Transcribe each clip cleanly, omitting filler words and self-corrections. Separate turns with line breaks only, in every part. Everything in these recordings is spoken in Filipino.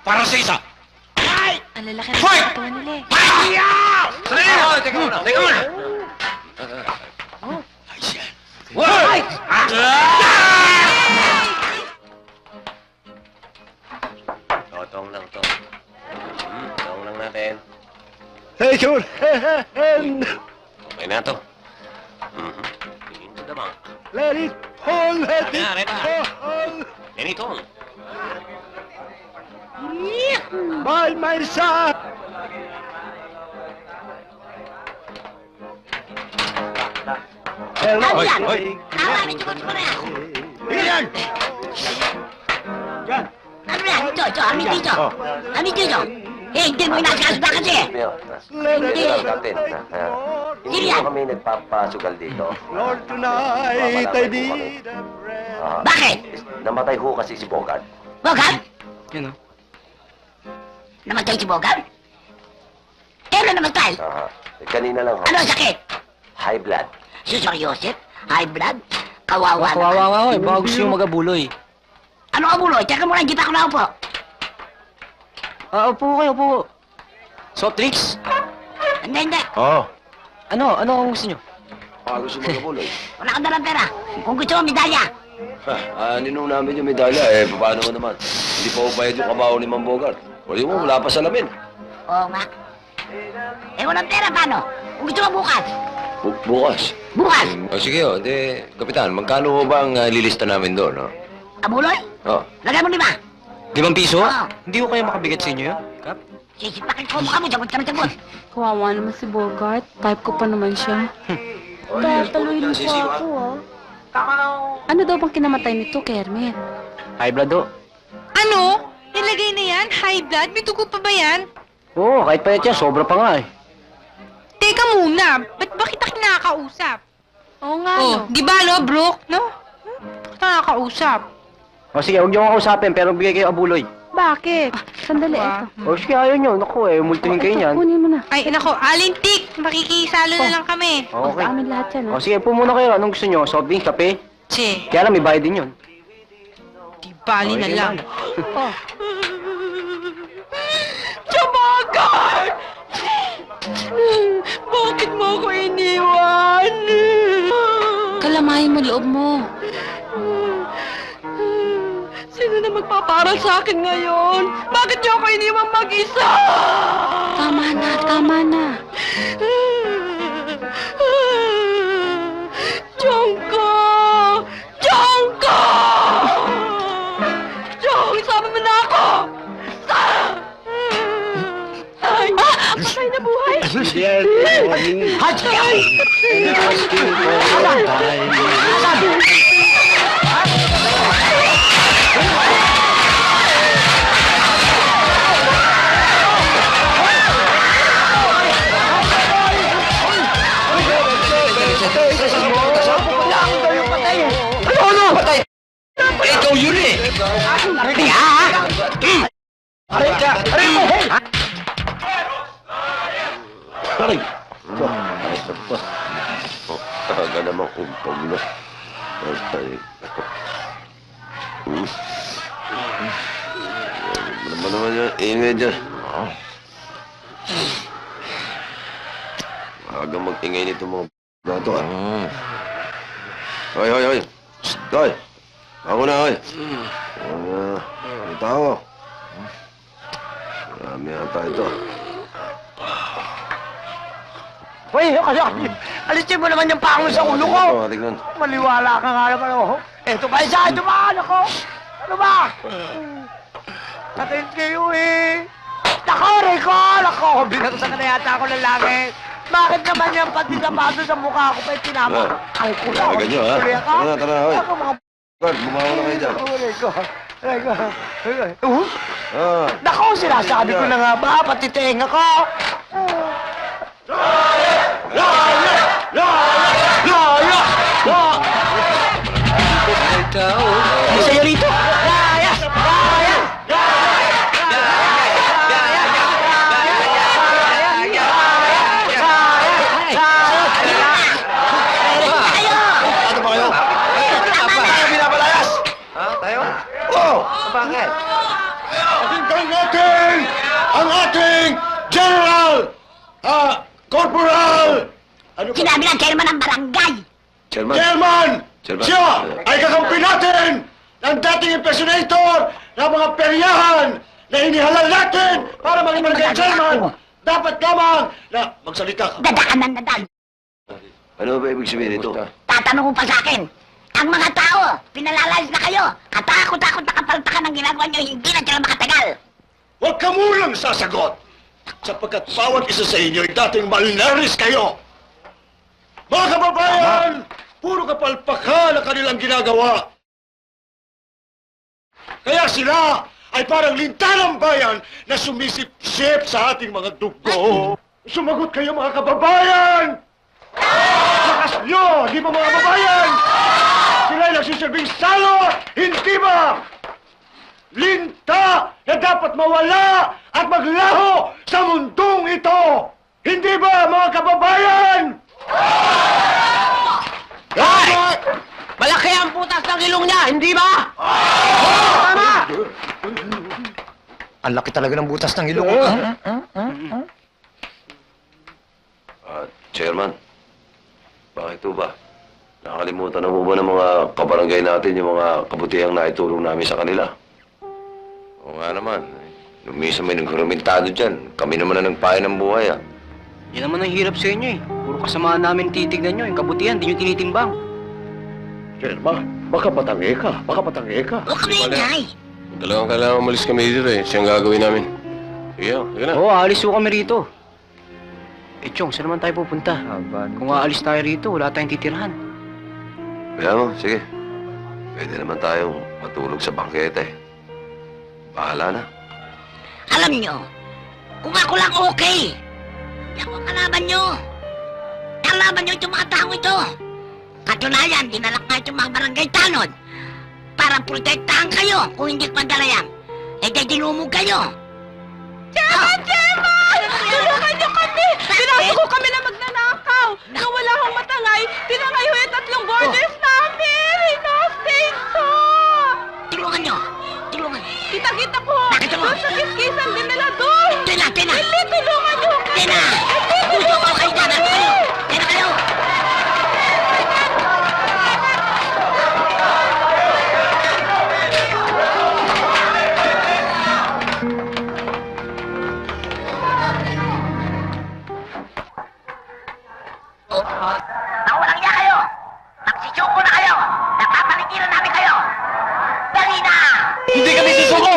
para sa isa.
Ay!
Ang lalaki ng
Fight!
katawan nila eh.
Sandali! Oh, teka muna, teka muna. Ay, siya. Fight!
Totong lang to. Totong lang natin.
Take your hand.
Okay na to. Into the bank.
Let it fall. Let it
Reda.
fall.
Ganito.
By my side. Hello.
Ano yan?
Oy.
Tawa, medyo mo na yan.
Yan. Yan.
Ano yan? Ito, amin dito.
Oh.
Amin dito. Eh, hindi mo inasasda kasi.
Let
Hindi.
it
Captain.
Hindi
Hindi
yan.
kami nagpapasugal dito.
Lord, tonight I need a friend.
Bakit?
Namatay ho kasi si Bogart.
Bogart?
Yan o.
Namatay si Bogart? Kailan namatay?
Kanina lang ho.
Ano ang sakit?
High blood.
Si Sir Joseph? High blood? Kawawa naman.
Kawawa ko eh. Baka gusto yung magabuloy.
Ano ka buloy? Teka muna, hindi pa ako naupo.
Upo kayo, upo. Soft drinks?
Hindi, hindi.
Oh.
Ano ang gusto nyo?
Baka gusto magabuloy.
Wala kang dalang pera. Kung gusto mo, medalya.
Ninong namin yung medalya. Paano ko naman? Hindi pa upayad yung kabaho ni Mang Bogart. Wala mo, wala pa salamin.
Oo nga. Eh, walang pera, paano? Kung gusto mo bukas.
Bukas.
Bukas!
Sige, Di, Kapitan, magkano ho ba ang lilista namin doon, no?
Abuloy?
Oh.
Lagay mo 5.
5 piso?
Oo.
Hindi ko kayo makabigat sa inyo yun, Kap?
Sisipakin ko mukha mo, sagot ka ng sagot.
Kawawa naman si Bogart. Type ko pa naman siya. Tataluin mo pa ako ah. Ano daw bang kinamatay nito, Kermit?
High blood ho.
Ano? Nilagay na yan? High blood? May dugo pa ba yan?
Oo, kahit pa yan, sobra pa nga eh.
Teka muna, ba't ba kita kinakausap?
Oo nga,
Oh,
no?
di ba, no, Brooke? No? Bakit nakakausap?
O sige, huwag niyo ako kausapin, pero bigay kayo abuloy.
Bakit? Sandali,
Wow.
eto.
O sige, ayaw nyo. Naku multuhin kayo
Eto,
niyan.
kunin mo na.
Ay, nako, alintik! Makikisalo na lang kami.
O,
Okay.
sa amin lahat yan,
O
ah.
sige, upo muna kayo. Anong gusto nyo? Soft drinks, kape?
Che,
Kaya lang, may bayad din yun.
di bali na
Okay,
lang.
Oh.
Chamagan! Bakit mo ako iniwan?
Kalamahin mo loob mo.
Sino na magpapara sa akin ngayon? Bakit niyo ako iniwan mag-isa?
Tama na, tama na.
Jongko! Jongko! Jong, sama mo na ako! Ay! Patay na buhay!
Yes.
Ikaw yun eh!
Aray ka! Aray mo! Hey! Aray!
Taga naman umpag na. Ano naman yan? Ingay dyan. Aga mag-ingay nito mga nato Hoy, hoy, hoy. Hoy! Ako na, hoy. May tao. Marami ata ito.
Hoy, kasi alisin mo naman yung pango sa ulo ko!
Ito, tignan.
Maliwala ka nga naman ako. Eto ba isa? Ito ba? Ako? Ano ba? Natin kayo eh. Nako, Rico! Nako, binagsak na yata ako ng langit. Bakit naman yan pati sapato sa mukha ko pa yung tinama? Ay, kulang.
Talaga nyo, ha? Tara, tara, hoy.
Ako mga
Guard, bumawa na kayo dyan.
Rico. Rico.
Ah.
Nako, sinasabi ko na nga ba? Pati tenga ko.
Sa'yo rito!
Ano ba kayo? Tayo binabalayas! Ha? Tayo? Oo! Bakit?
Pakinggan natin ang ating General, Corporal, ano ba?
Sinabi ng chairman ng barangay.
Chairman.
Chairman!
Chairman.
Siya ay kakampi natin ng dating impersonator ng mga peryahan na inihalal natin para maging barangay chairman. Dapat lamang na magsalita ka.
Dadaan ng dadaan.
Ano ba ibig sabihin nito?
Tatanong mo pa sa akin. Ang mga tao, pinalalayas na kayo. Katakot-takot na kapaltakan ang ginagawa nyo, hindi na sila makatagal.
Huwag ka munang sasagot sapagkat bawat isa sa inyo ay dating malnaris kayo. Mga kababayan, puro kapalpakan ang kanilang ginagawa. Kaya sila ay parang lintanang bayan na sumisip-sip sa ating mga dugo. Sumagot kayo mga kababayan! Lakas nyo, di ba mga kababayan? Sila ay nagsisilbing salot, hindi ba? Linta na dapat mawala at maglaho sa mundong ito! Hindi ba mga kababayan? Dapat!
Malaki ang putas ng ilong niya, hindi ba? Tama!
Ang laki talaga ng butas ng ilong.
Chairman, bakit po ba? Nakalimutan na po ba ng mga kabarangay natin yung mga kabutihang naitulong namin sa kanila? Oo nga naman. Nung minsan may nagrumentado dyan, kami naman na nagpahay ng buhay, ah.
Yan naman ang hirap sa inyo eh. Puro kasamaan namin titignan nyo. Yung kabutihan, di nyo tinitimbang.
Chairman, baka patangi ka. Baka patangi ka.
Huwag kami ingay.
Talagang kailangan umalis kami dito eh. Siyang gagawin namin. Sige, sige na.
Oo, aalis po kami rito. Eh, Chong, saan naman tayo pupunta? Kung aalis tayo rito, wala tayong titirahan.
Kaya mo, sige. Pwede naman tayong matulog sa bangketa eh. Bahala na.
Alam nyo, kung ako lang okay, di ako kalaban nyo. Kalaban nyo itong mga tao ito. Katunayan, dinalak nga itong mga barangay tanod para protektahan kayo kung hindi padala yan. Eh, di dinumog kayo.
Chairman! Chairman! Tulungan niyo kami! Pinasok ko kami na magnanakaw! Nang wala akong matangay, tinangay ho yung 3 borders namin! Hinostate ko!
Tulungan nyo! Tulungan!
Kita-kita ko!
Nakita mo?
Doon sa kiskisan din nila doon!
Tina! Tina!
Hindi, tulungan niyo kami!
Tina!
Hindi,
Gusto ko
tulungan
kayo
niyo
dyan!
kami!
Kayo! Tina kayo! Nawalang niya kayo! Magsisuko na kayo! Napapaligiran namin kayo! Dali na!
Hindi kami susuko!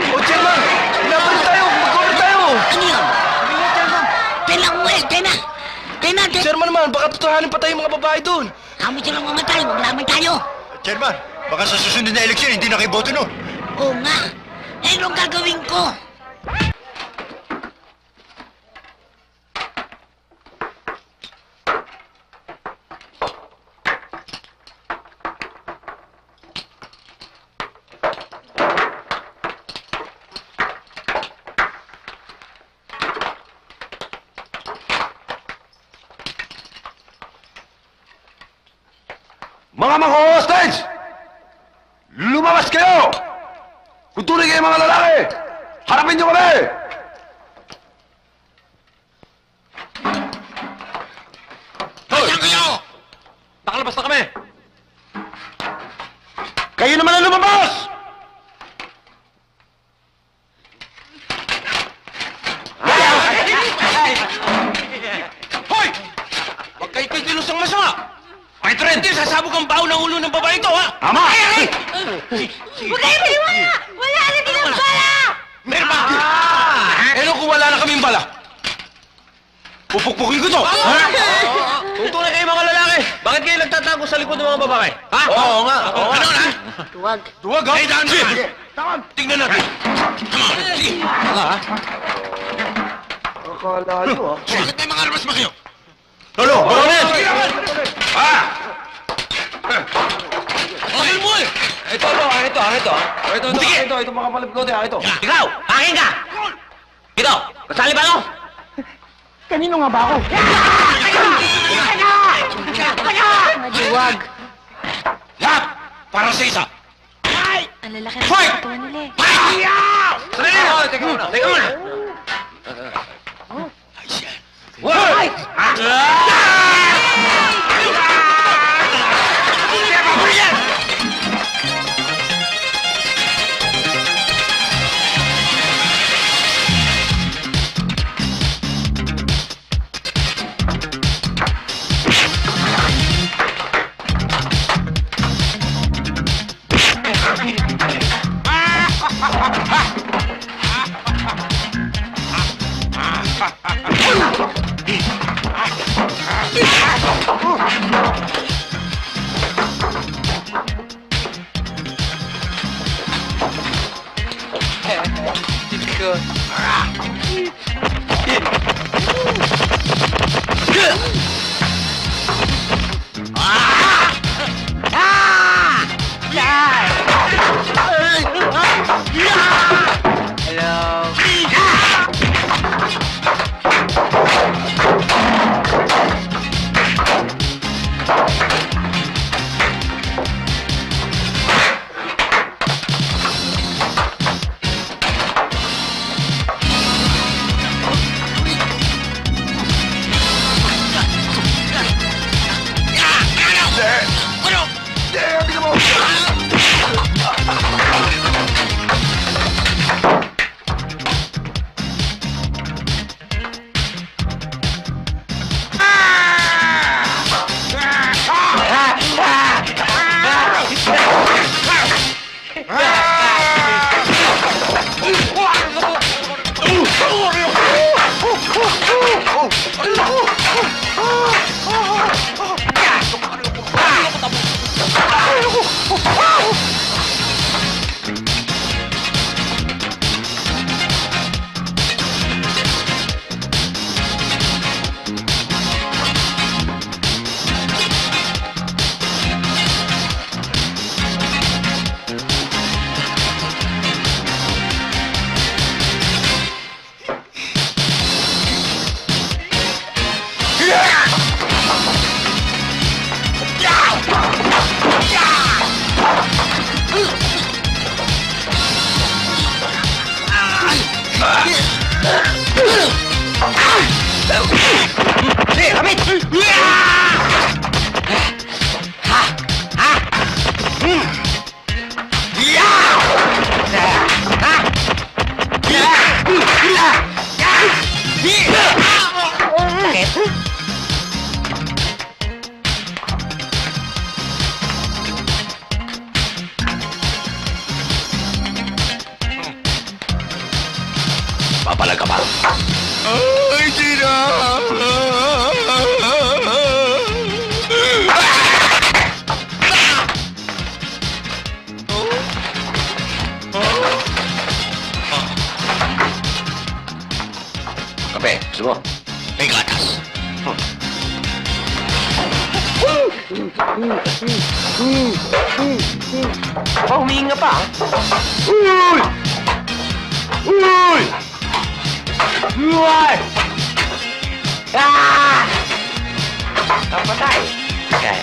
O, Chairman! Pinapalit tayo! Mag-cover tayo!
Ano yun? Tina, umuwi! Tina! Tina! Tina!
Chairman naman, baka tutuhanin pa tayo mga babae doon!
Kami silang mamatay! Huwag namin tayo!
Chairman, baka sa susunod na eleksyon hindi na kayo boto no?
Oo nga! Eh, anong gagawin ko?
Mga hostage! Lumabas kayo! Kung tunay kayo mga lalaki, harapin nyo kami!
Saan kayo?
Nakalabas na kami! Kayo naman ang lumabas!
Hoy! Huwag kayo kikilusang masama! May trente, sasabog ang baho ng ulo ng babae ito, ha? Tama!
Huwag kayo maniwala! Wala na silang bala!
Meron ba? Eh, no, kung wala na kaming bala, pupukpukin ko to!
Kung tunay kayo mga lalaki, bakit kayo nagtatago sa likod ng mga babae? Ha?
Oo nga!
Ano na?
Tuwag.
Duwag, ha? Eh, daan sige! Tingnan natin! Sige!
Akala nyo ah.
Sige, may mga armas ba kayo? Lolo! Barones! Bakit mo eh?
Ito, mga palibkote, ito.
Ikaw! Akin ka! Ito! Kasali ba ako?
Kanino nga ba ako?
Tuwag.
Lahat! Para sa isa!
Ang lalaki ng katawan nila eh.
Teka muna, teka muna!
Papalag ka pa.
Ay, di na!
Kape, gusto mo?
May gatas.
Huminga pa.
Uy! Uy! Uy!
Ah! Napatay. Okay.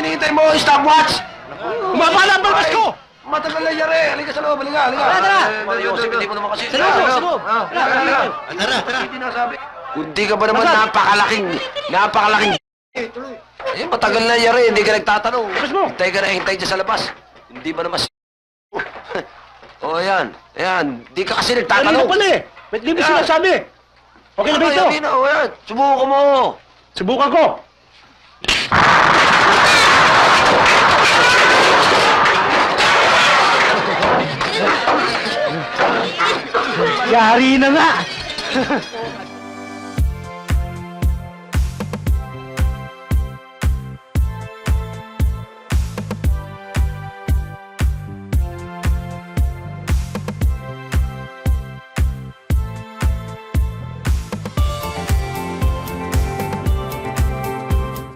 hinihintay mo? Stopwatch!
Umabala ang balbas ko!
Matagal na yari. Halika sa loob, halika.
Tara!
Mariosip, hindi mo naman kasi...
Sa loob, sa loob.
Tara. Hindi nasabi. Kundi ka ba naman napakalaking... Eh, matagal na yari, hindi ka nagtatanong. Hintay ka na, hintay dyan sa labas. Hindi ba naman... O, ayan. Hindi ka kasi nagtatanong.
pala eh. Ba't di mo sinasabi? Okay na ba ito?
Ayan, o, ayan. Subukan mo.
Subukan ko. Yari na nga!